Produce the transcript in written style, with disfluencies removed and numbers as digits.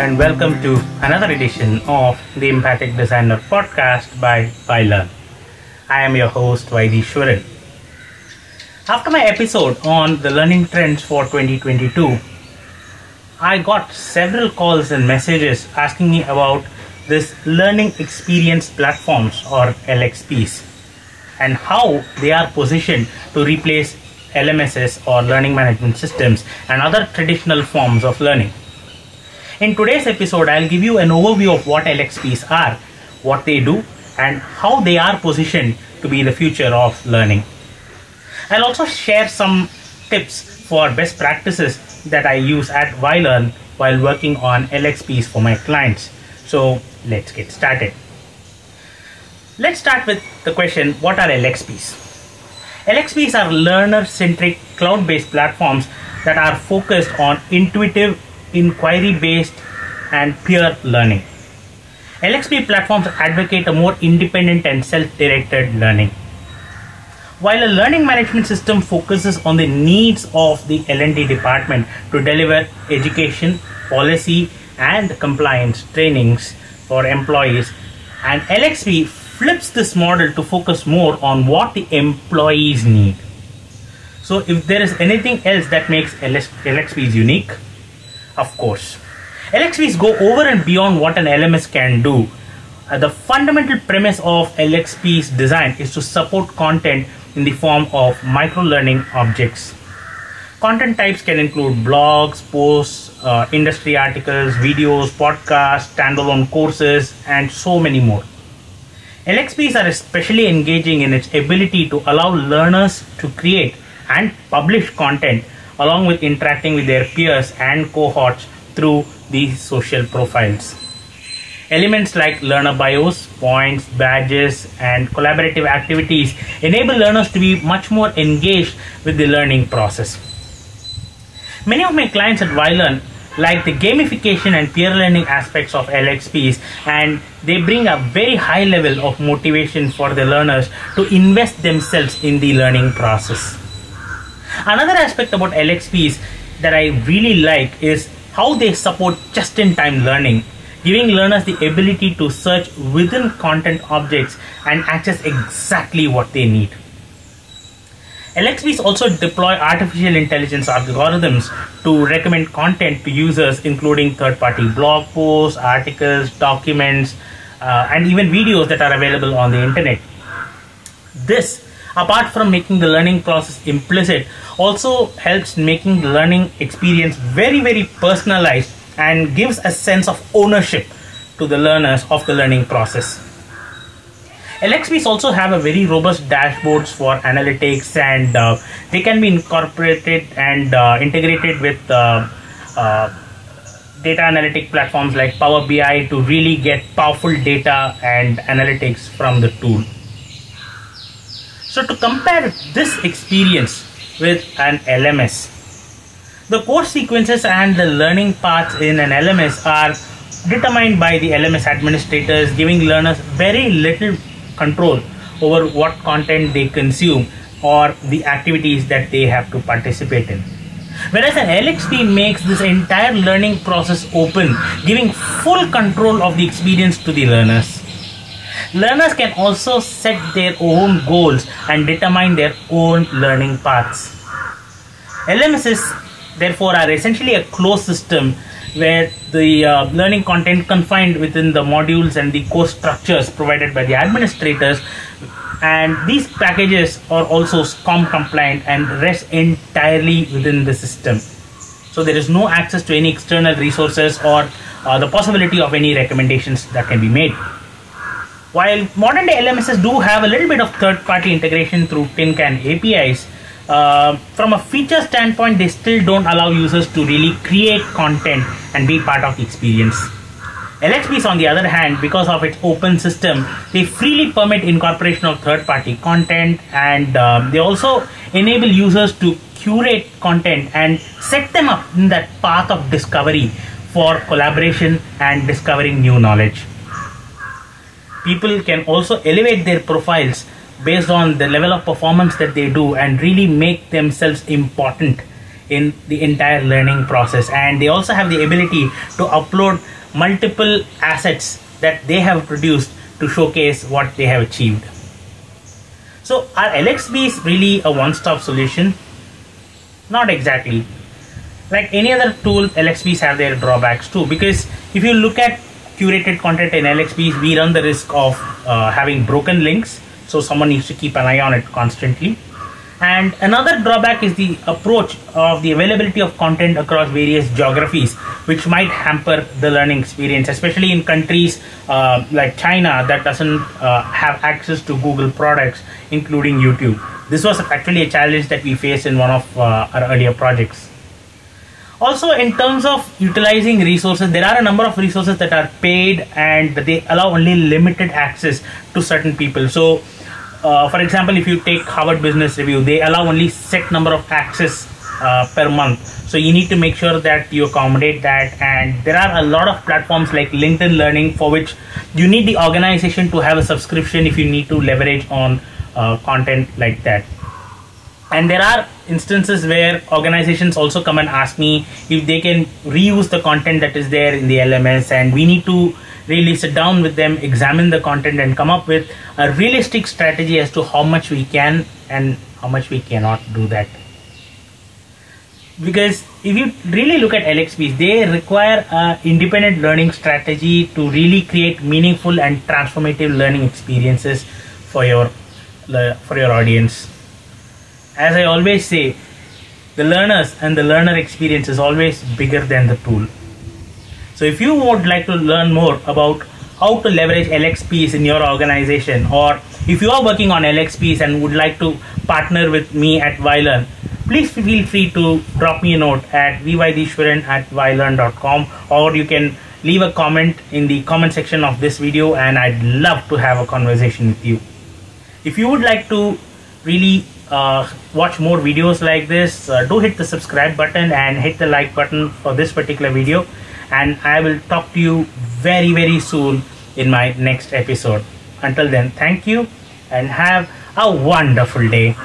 and welcome to another edition of the Empathic Designer podcast by Vytheeshwaran. I am your host Vytheeshwaran. After my episode on the learning trends for 2022, I got several calls and messages asking me about this learning experience platforms or LXPs and how they are positioned to replace LMSs or learning management systems and other traditional forms of learning. In today's episode, I'll give you an overview of what LXPs are, what they do, and how they are positioned to be the future of learning. I'll also share some tips for best practices that I use at Vytheeshwaran while working on LXPs for my clients. So let's get started. Let's start with the question, what are LXPs? LXPs are learner-centric cloud-based platforms that are focused on intuitive, inquiry-based and peer learning. LXP platforms advocate a more independent and self-directed learning. While a learning management system focuses on the needs of the L&D department to deliver education, policy and compliance trainings for employees, an LXP flips this model to focus more on what the employees need. So if there is anything else that makes LXPs unique, of course, LXPs go over and beyond what an LMS can do. The fundamental premise of LXP's design is to support content in the form of micro-learning objects. Content types can include blogs, posts, industry articles, videos, podcasts, standalone courses, and so many more. LXPs are especially engaging in its ability to allow learners to create and publish content along with interacting with their peers and cohorts through these social profiles. Elements like learner bios, points, badges, and collaborative activities enable learners to be much more engaged with the learning process. Many of my clients at Vytheeshwaran like the gamification and peer learning aspects of LXPs, and they bring a very high level of motivation for the learners to invest themselves in the learning process. Another aspect about LXPs that I really like is how they support just-in-time learning, giving learners the ability to search within content objects and access exactly what they need. LXPs also deploy artificial intelligence algorithms to recommend content to users, including third-party blog posts, articles, documents, and even videos that are available on the internet. This, apart from making the learning process implicit, also helps making the learning experience very, very personalized and gives a sense of ownership to the learners of the learning process. LXPs also have a very robust dashboards for analytics, and they can be incorporated and integrated with data analytic platforms like Power BI to really get powerful data and analytics from the tool. So to compare this experience with an LMS, the course sequences and the learning paths in an LMS are determined by the LMS administrators, giving learners very little control over what content they consume or the activities that they have to participate in. Whereas an LXP makes this entire learning process open, giving full control of the experience to the learners. Learners can also set their own goals and determine their own learning paths. LMSs, therefore, are essentially a closed system where the learning content confined within the modules and the course structures provided by the administrators, and these packages are also SCOM compliant and rest entirely within the system. So there is no access to any external resources or the possibility of any recommendations that can be made. While modern day LMSs do have a little bit of third-party integration through tin can APIs, from a feature standpoint, they still don't allow users to really create content and be part of the experience. LXPs, on the other hand, because of its open system, they freely permit incorporation of third-party content, and they also enable users to curate content and set them up in that path of discovery for collaboration and discovering new knowledge. People can also elevate their profiles based on the level of performance that they do and really make themselves important in the entire learning process, and they also have the ability to upload multiple assets that they have produced to showcase what they have achieved. So are LXPs really a one-stop solution? Not exactly. Like any other tool, LXPs have their drawbacks too, because if you look at curated content in LXPs, we run the risk of having broken links, so someone needs to keep an eye on it constantly. And another drawback is the approach of the availability of content across various geographies, which might hamper the learning experience, especially in countries like China that doesn't have access to Google products, including YouTube. This was actually a challenge that we faced in one of our earlier projects. Also, in terms of utilizing resources, there are a number of resources that are paid and they allow only limited access to certain people. So for example, if you take Harvard Business Review, they allow only set number of access per month. So you need to make sure that you accommodate that. And there are a lot of platforms like LinkedIn Learning, for which you need the organization to have a subscription if you need to leverage on content like that. And there are instances where organizations also come and ask me if they can reuse the content that is there in the LMS, and we need to really sit down with them, examine the content, and come up with a realistic strategy as to how much we can and how much we cannot do that. Because if you really look at LXPs, they require an independent learning strategy to really create meaningful and transformative learning experiences for your audience. As I always say, the learners and the learner experience is always bigger than the tool. So if you would like to learn more about how to leverage LXPs in your organization, or if you are working on LXPs and would like to partner with me at Vylearn, please feel free to drop me a note at vvytheeshwaran@vylearn.com, or you can leave a comment in the comment section of this video, and I'd love to have a conversation with you. If you would like to really watch more videos like this, do hit the subscribe button and hit the like button for this particular video, and I will talk to you very soon in my next episode. Until then, thank you and have a wonderful day.